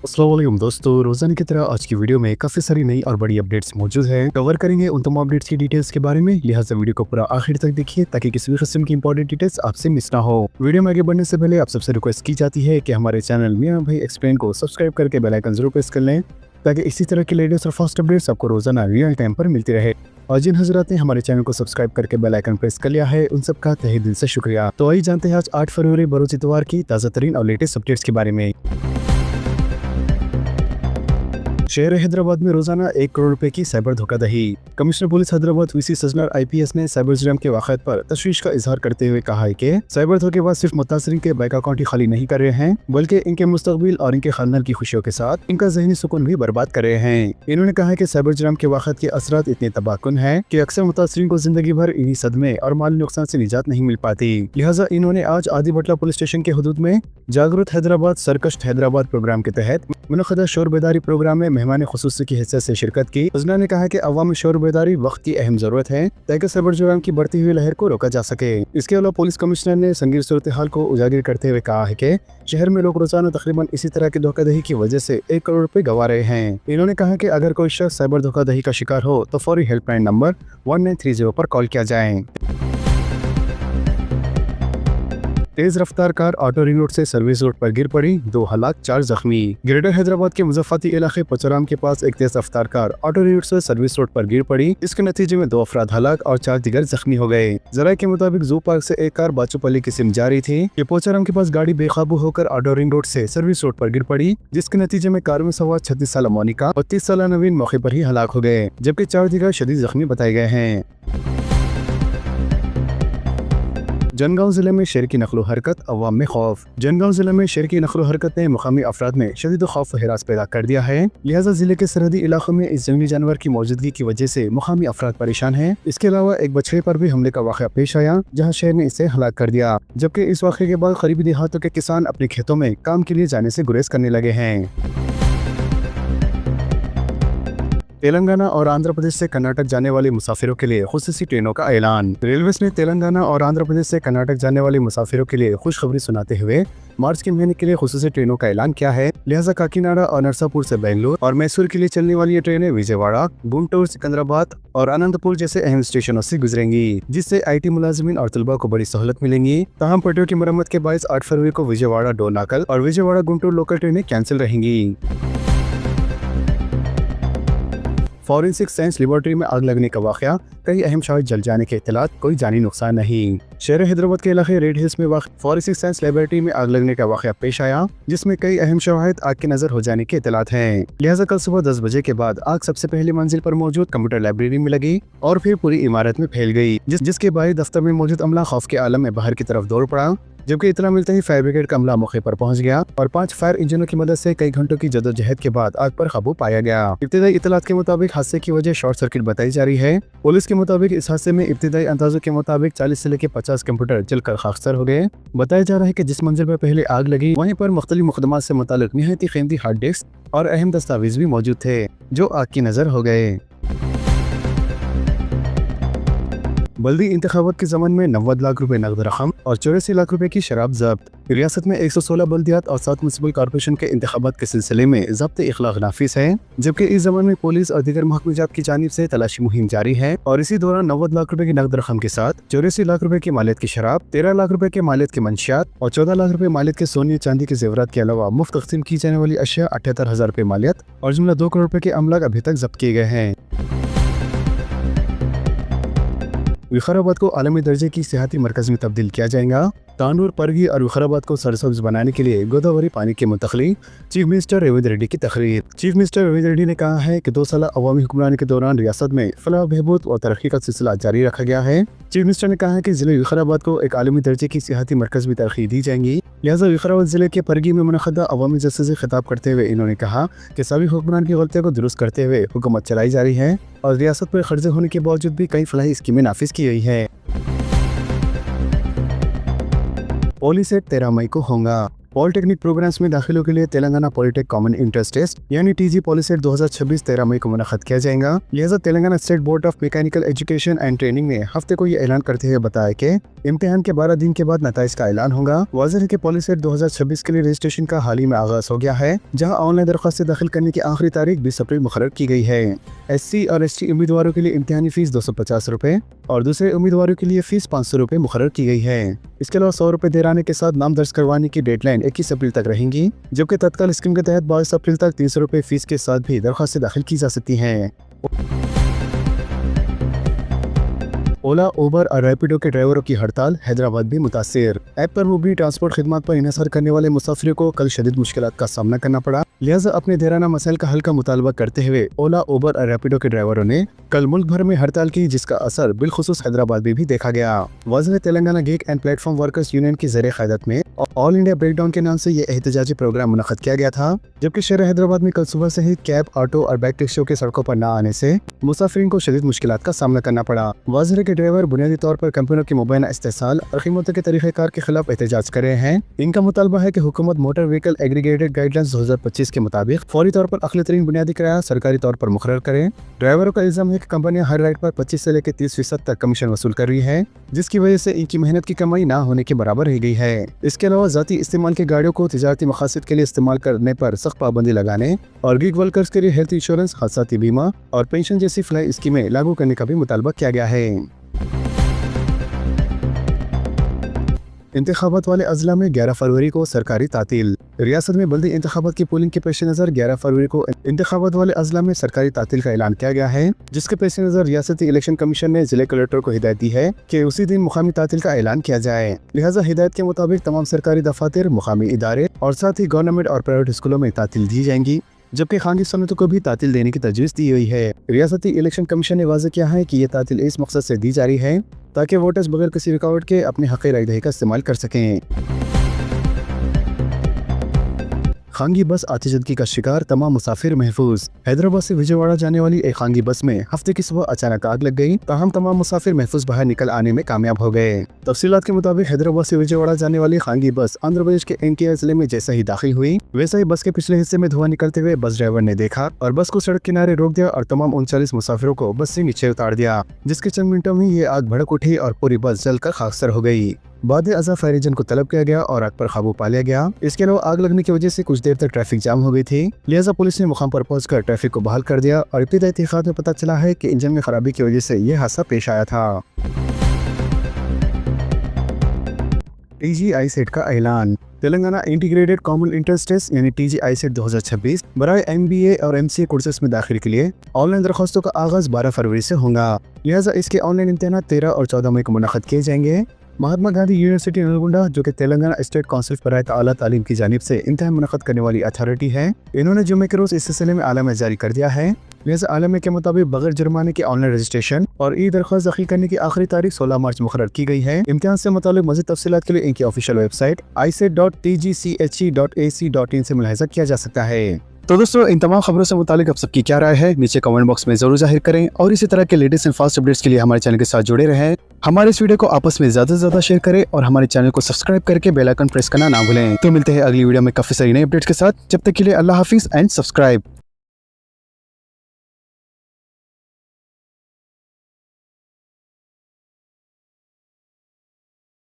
अस्सलाम वालेकुम दोस्तों, रोजाना की तरह आज की वीडियो में काफ़ी सारी नई और बड़ी अपडेट्स मौजूद हैं। कवर करेंगे उन तमाम अपडेट्स की डिटेल्स के बारे में, लिहाजा वीडियो को पूरा आखिर तक देखिए ताकि किसी भी किस्म की इंपॉर्टेंट डिटेल्स आपसे मिस ना हो। वीडियो में आगे बढ़ने से पहले आप सबसे रिक्वेस्ट की जाती है कि हमारे चैनल मियां भाई एक्सप्लेन को सब्सक्राइब करके बेल आइकन जरूर प्रेस कर लें ताकि इसी तरह की लेटेस्ट और फास्ट अपडेट्स आपको रोजाना रियल टाइम पर मिलती रहे। और जिन हजरात ने हमारे चैनल को सब्सक्राइब करके बेल आइकन प्रेस कर लिया है, उन सबका तहे दिल से शुक्रिया। तो आइए जानते हैं आज 8 फरवरी बरोज इतवार की ताज़ा तरीन और लेटेस्ट अपडेट्स के बारे में। शहर हैदराबाद में रोजाना 1 करोड़ रुपए की साइबर धोखाधड़ी। Commissioner police Hyderabad VC Sajjanar IPS ने साइबर जुर्म के वाक़यात पर तशवीश का इजहार करते हुए कहा है कि साइबर धोखेबाज सिर्फ मुतासरीन के बैंक अकाउंट ही खाली नहीं कर रहे हैं, बल्कि इनके मुस्तकबिल और इनके खानदान की खुशियों के साथ इनका ज़हनी सुकून भी बर्बाद कर रहे हैं। इन्होंने कहा है कि साइबर जुर्म के वाक़यात के असरात इतने तबाहकुन है कि अक्सर मुतासरीन को जिंदगी भर इन्हीं सदमे और माली नुकसान से निजात नहीं मिल पाती। लिहाजा इन्होंने आज आदि बटला पुलिस स्टेशन के हदूद में जागरूक हैदराबाद सरकश हैदराबाद प्रोग्राम के तहत मुनक़दा शोर बेदारी प्रोग्राम में मेहमान खुसूसी की हैसियत से शिरकत की। सजना ने कहा कि अवाम में शोर बेदारी वक्त की अहम जरूरत है ताकि साइबर जुर्म की बढ़ती हुई लहर को रोका जा सके। इसके अलावा पुलिस कमिश्नर ने संगीन सूरत हाल को उजागर करते हुए कहा है कि शहर में लोग रोजाना तकरीबन इसी तरह की धोखाधड़ी की वजह से 1 करोड़ रुपए गंवा रहे हैं। इन्होंने कहा कि अगर कोई शख्स साइबर धोखाधड़ी का शिकार हो तो फौरी हेल्पलाइन नंबर 1930 पर कॉल किया जाए। तेज रफ्तार कार ऑटो रिंग रोड से सर्विस रोड पर गिर पड़ी, 2 हलाक 4 जख्मी। ग्रेटर हैदराबाद के मुजफ्फराती इलाके पचराम के पास एक तेज रफ्तार कार ऑटो रिंग रोड से सर्विस रोड पर गिर पड़ी। इसके नतीजे में 2 अफराद हलाक और 4 दिगर जख्मी हो गए। जराये के मुताबिक जू पार्क से एक कार बाचूपल्ली की सिम जा रही थी कि पोचराम के पास गाड़ी बेकाबू होकर ऑटो रिंग रोड से सर्विस रोड पर गिर पड़ी, जिसके नतीजे में कार में सवार 36 साल मोनिका और 30 साल नवीन मौके पर ही हलाक हो गए, जबकि 4 दिगर शदीद जख्मी बताए गए हैं। जनगांव जिले में शेर की नकलो हरकत, अवाम में खौफ। जनगांव जिले में शेर की नकलो हरकत ने मुकामी अफराद में शदीद खौफ हिरास पैदा कर दिया है। लिहाजा जिले के सरहदी इलाकों में इस जंगली जानवर की मौजूदगी की वजह से मुकामी अफराद परेशान हैं। इसके अलावा एक बछड़े पर भी हमले का वाक़या पेश आया, जहां शेर ने इसे हलाक कर दिया, जबकि इस वाक़े के बाद करीबी देहातों के किसान अपने खेतों में काम के लिए जाने से गुरेज करने लगे हैं। तेलंगाना और आंध्र प्रदेश से कर्नाटक जाने वाले मुसाफिरों के लिए खुसूसी ट्रेनों का ऐलान। रेलवेज ने तेलंगाना और आंध्र प्रदेश से कर्नाटक जाने वाले मुसाफिरों के लिए खुशखबरी सुनाते हुए मार्च के महीने के लिए खुसूसी ट्रेनों का ऐलान किया है। लिहाजा काकीनाडा और नरसापुर से बेंगलुरु और मैसूर के लिए चलने वाली ये ट्रेनें विजयवाड़ा, गुंटूर, सिकंदराबाद और अनंतपुर जैसे अहम स्टेशनों से गुजरेंगी, जिससे IT मुलाजिमीन और तलबा को बड़ी सहूलत मिलेंगी। ताहम पटरियों की मरम्मत के बायस 8 फरवरी को विजयवाड़ा डोनाकल और विजयवाड़ा गुंटूर लोकल ट्रेनें कैंसिल रहेंगी। फॉरेंसिक साइंस लेबोरेटरी में आग लगने का वाक़या, कई अहम शवाहिद जल जाने के इत्तलात, कोई जानी नुकसान नहीं। शहर हैदराबाद के इलाके रेड हिल्स में वाक़ फॉरेंसिक साइंस लेबोरेटरी में आग लगने का वाक़या पेश आया, जिसमें कई अहम शवाहिद आग की नजर हो जाने के इत्तलात हैं। लिहाजा कल सुबह 10 बजे के बाद आग सबसे पहले मंजिल पर मौजूद कंप्यूटर लाइब्रेरी में लगी और फिर पूरी इमारत में फैल गई, जिसके बाद दफ्तर में मौजूद अमला खौफ के आलम में बाहर की तरफ दौड़ पड़ा, जबकि इतना मिलते ही फायर ब्रिगेड का अमला मौके पर पहुंच गया और 5 फायर इंजनों की मदद से कई घंटों की जदोजहद के बाद आग पर काबू पाया गया। इब्तिदाई इत्तलात के मुताबिक हादसे की वजह शॉर्ट सर्किट बताई जा रही है। पुलिस के मुताबिक इस हादसे में इब्तिदाई अंदाजों के मुताबिक 40 से लेकर 50 कंप्यूटर जलकर खाकसर हो गए। बताया जा रहा है कि जिस मंजिल पर पहले आग लगी वहीं पर मुख्तलिफ मुकदमात से मुताल्लिक निहायती कीमती हार्ड डिस्क और अहम दस्तावेज भी मौजूद थे, जो आग की नजर हो गए। बल्दी इंतखाबात के ज़मान में 90 लाख रुपए नकद रकम और 84 लाख रुपए की शराब जब्त। रियासत में 116 बल्दियात और 7 म्युनिसिपल कॉर्पोरेशन के इंतखाबात के सिलसिले में ज़ब्त इखलाक नाफिस है, जबकि इस ज़मान में पुलिस और दीगर महकमेजात की जानिब से तलाशी मुहिम जारी है और इसी दौरान 90 लाख रुपए की नकद रकम के साथ 84 लाख रुपए की मालियत की शराब, 13 लाख रुपए के मालियत के मंशियात और 14 लाख रुपए मालियत के सोने चांदी के जेवरात के अलावा मुफ्त तकसीम की जाने वाली अशिया 78,000 रुपए मालियत और जुमला 2 करोड़ रुपए के अमलाक अभी तक जब्त किए गए हैं। विकाराबाद को आलमी दर्जे की सियाहती मरकज में तब्दील किया जाएगा। तानूर, परगी और विकाराबाद को सरसब्ज बनाने के लिए गोदावरी पानी की मुंतकली, चीफ मिनिस्टर रेवंत रेड्डी की तकरीर। चीफ मिनिस्टर रेवंत रेड्डी ने कहा है कि 2 साल अवामी हुक्मरानी के दौरान रियासत में फलाह, बहबूद और तरक्की का सिलसिला जारी रखा गया है। चीफ मिनिस्टर ने कहा है कि जिले विकाराबाद को एक आलमी दर्जे की सियाहती मरकज में तरक्की दी जाएगी। लिहाजा विकाराबाद जिले के परगी में मुनक़दा अवामी जलसे से खिताब करते हुए इन्होंने कहा कि साबिक़ हुक्मरान की गलतियों को दुरुस्त करते हुए हुकूमत चलाई जा रही है और रियासत पर कर्जे होने के बावजूद भी कई फलाही स्कीमें नाफिज की गई है। पॉलीसेट 13 मई को होगा। पॉलिटेक्निक प्रोग्राम्स में दाखिलों के लिए Telangana polytech common interest test यानी TG पॉलिसेट 2026 13 मई को मुनक़्क़द किया जाएगा। लिहाजा Telangana state board of mechanical education and training ने हफ्ते को ये ऐलान करते हुए बताया कि इम्तिहान के 12 दिन के बाद नताइज का ऐलान होगा। वाज़ेह है कि पॉलिसेट 2026 के लिए रजिस्ट्रेशन का हाल ही में आगाज हो गया है, जहां ऑनलाइन दरख्वास्त दाखिल करने की आखिरी तारीख 20 अप्रैल मुकर्रर की गई है। SC और ST उम्मीदवारों के लिए इम्तिहानी फीस 250 रुपए और दूसरे उम्मीदवारों के लिए फीस 500 रुपए मुकर्रर की गई है। इसके अलावा 100 रुपए देराने के साथ नाम दर्ज करवाने की डेडलाइन 21 अप्रैल तक रहेंगी, जबकि तत्काल स्कीम के तहत 22 अप्रैल तक 300 रुपए फीस के साथ भी दरख्वास्तें दाखिल की जा सकती हैं। ओला, उबर और रैपिडो के ड्राइवरों की हड़ताल, हैदराबाद भी मुतासिर। ऐप पर मुबनी ट्रांसपोर्ट खिदमत पर इन्हिसार करने वाले मुसाफिरों को कल शदीद मुश्किलात का सामना करना पड़ा। लिहाजा अपने देराना मसाइल का हल का मुतालबा करते हुए ओला, उबर और रैपिडो के ड्राइवरों ने कल मुल्क भर में हड़ताल की, जिसका असर बिलखुसूस हैदराबाद में भी देखा गया। वाज़ेह Telangana gig and platform workers union की ज़ेरे क़यादत में ऑल इंडिया ब्रेकडाउन के नाम से ये एहतजाजी प्रोग्राम मुनक़्क़द किया गया था, जबकि शहर हैदराबाद में कल सुबह से ही कैब, ऑटो और बाइक टैक्सियों के सड़कों पर न आने से मुसाफिरीन को शदीद मुश्किलात का सामना करना पड़ा। वाज़ेह है कि ड्राइवर बुनियादी तौर पर कंपनियों की मुबैना इस्तेसाल और कीमतों के तरीक़ेकार के खिलाफ एहतजाज कर रहे हैं। इनका मुतालबा है कि हुकूमत मोटर व्हीकल एग्रीगेटेड गाइडलाइंस 2025 के मुताबिक फौरी तौर पर अक़ली तरीन बुनियादी किराया सरकारी तौर पर मुकर्रर करें। ड्राइवरों का इल्ज़ाम है कि कंपनियां हर राइड पर 25 से लेकर 30% तक कमीशन वसूल कर रही है, जिसकी वजह से इनकी मेहनत की कमाई ना होने के बराबर रह गई है। इसके अलावा ज़ाती इस्तेमाल की गाड़ियों को तिजारती मकासद के लिए इस्तेमाल करने पर सख्त पाबंदी लगाने और गिग वर्कर्स के लिए हेल्थ इंश्योरेंस, हादसाती बीमा और पेंशन जैसी फ्लाई स्कीमें लागू करने का भी मुतालबा किया गया है। इंतखाबात वाले अजला में 11 फरवरी को सरकारी तातील। रियासत में बल्दी इंतखाबात की पोलिंग के पेश नज़र 11 फरवरी को इंतखाबात वाले अजला में सरकारी तातील का ऐलान किया गया है, जिसके पेश नज़र रियासती इलेक्शन कमीशन ने जिले कलेक्टर को हिदायत दी है कि उसी दिन मुकामी तातील का ऐलान किया जाए। लिहाजा हिदायत के मुताबिक तमाम सरकारी दफातर, मुकामी इदारे और साथ ही गवर्नमेंट और प्राइवेट स्कूलों में तातील दी जाएंगी, जबकि खानगी सनतों को भी तातील देने की तजवीज़ दी हुई है। रियासती इलेक्शन कमीशन ने वाज़ेह किया है कि ये तातील इस मकसद से दी जा रही है ताकि वोटर्स बगैर किसी रुकावट के अपने हक़ राय दही का इस्तेमाल कर सकें। खानगी बस आतिशबाजी का शिकार, तमाम मुसाफिर महफूज। हैदराबाद से विजयवाड़ा जाने वाली एक खानगी बस में हफ्ते की सुबह अचानक आग लग गई, ताहम तमाम मुसाफिर महफूज बाहर निकल आने में कामयाब हो गए। तफसीलात के मुताबिक हैदराबाद से विजयवाड़ा जाने वाली खानगी बस आंध्र प्रदेश के NTR जिले में जैसा ही दाखिल हुई, वैसा ही बस के पिछले हिस्से में धुआं निकलते हुए बस ड्राइवर ने देखा और बस को सड़क किनारे रोक दिया और तमाम 39 मुसाफिरों को बस से नीचे उतार दिया, जिसके चंद मिनटों में ये आग भड़क उठी और पूरी बस जलकर खाकसर हो गई। बाद अज़ा फायर इंजन को तलब किया गया और आग पर काबू पा लिया गया। इसके अलावा आग लगने की वजह से कुछ देर तक ट्रैफिक जाम हो गई थी, लिहाजा पुलिस ने मुकाम पर पहुंचकर ट्रैफिक को बहाल कर दिया और इब्तिदाई तहक़ीक़ात में पता चला है कि इंजन में खराबी की वजह से यह हादसा पेश आया था। TG ICET का ऐलान। Telangana integrated common interest test यानी TG ICET 2026 बराए MBA और MCA कोर्सेज में दाखिल के लिए ऑनलाइन दरख्वास्तों का आगाज 12 फरवरी से होगा। लिहाजा इसके ऑनलाइन इम्तिहान 13 और 14 मई को मुनक़्क़द किए जाएंगे। महात्मा गांधी यूनिवर्सिटी नलगुंडा, जो कि तेलंगाना स्टेट काउंसिल बराए आला तालीम की जानिब से इम्तिहान मुनक़्क़द करने वाली अथॉरिटी है, इन्होंने जुम्मे के रोज़ इस सिलसिले में आलम जारी कर दिया है। लिहाजा आलम के मुताबिक बगैर जुर्माने के ऑनलाइन रजिस्ट्रेशन और ई दरख्वास्त दाखिल करने की आखिरी तारीख 16 मार्च मुकर्रर की गई है। इम्तिहान से मुताल्लिक़ मज़ीद तफसीलात के लिए इनकी ऑफिशियल वेबसाइट ICET.tgche.ac.in से मुलाहिज़ा किया जा सकता है। तो दोस्तों, इन तमाम खबरों से मुतालिक आप सबकी क्या राय है, नीचे कमेंट बॉक्स में जरूर जाहिर करें और इसी तरह के लेटेस्ट एंड फास्ट अपडेट्स के लिए हमारे चैनल के साथ जुड़े रहें। हमारे इस वीडियो को आपस में ज्यादा से ज्यादा शेयर करें और हमारे चैनल को सब्सक्राइब करके बेल आइकन प्रेस करना ना भूलें। तो मिलते हैं अगली वीडियो में काफी सारी नई अपडेट्स के साथ। जब तक के लिए अल्लाह हाफिज एंड सब्सक्राइब।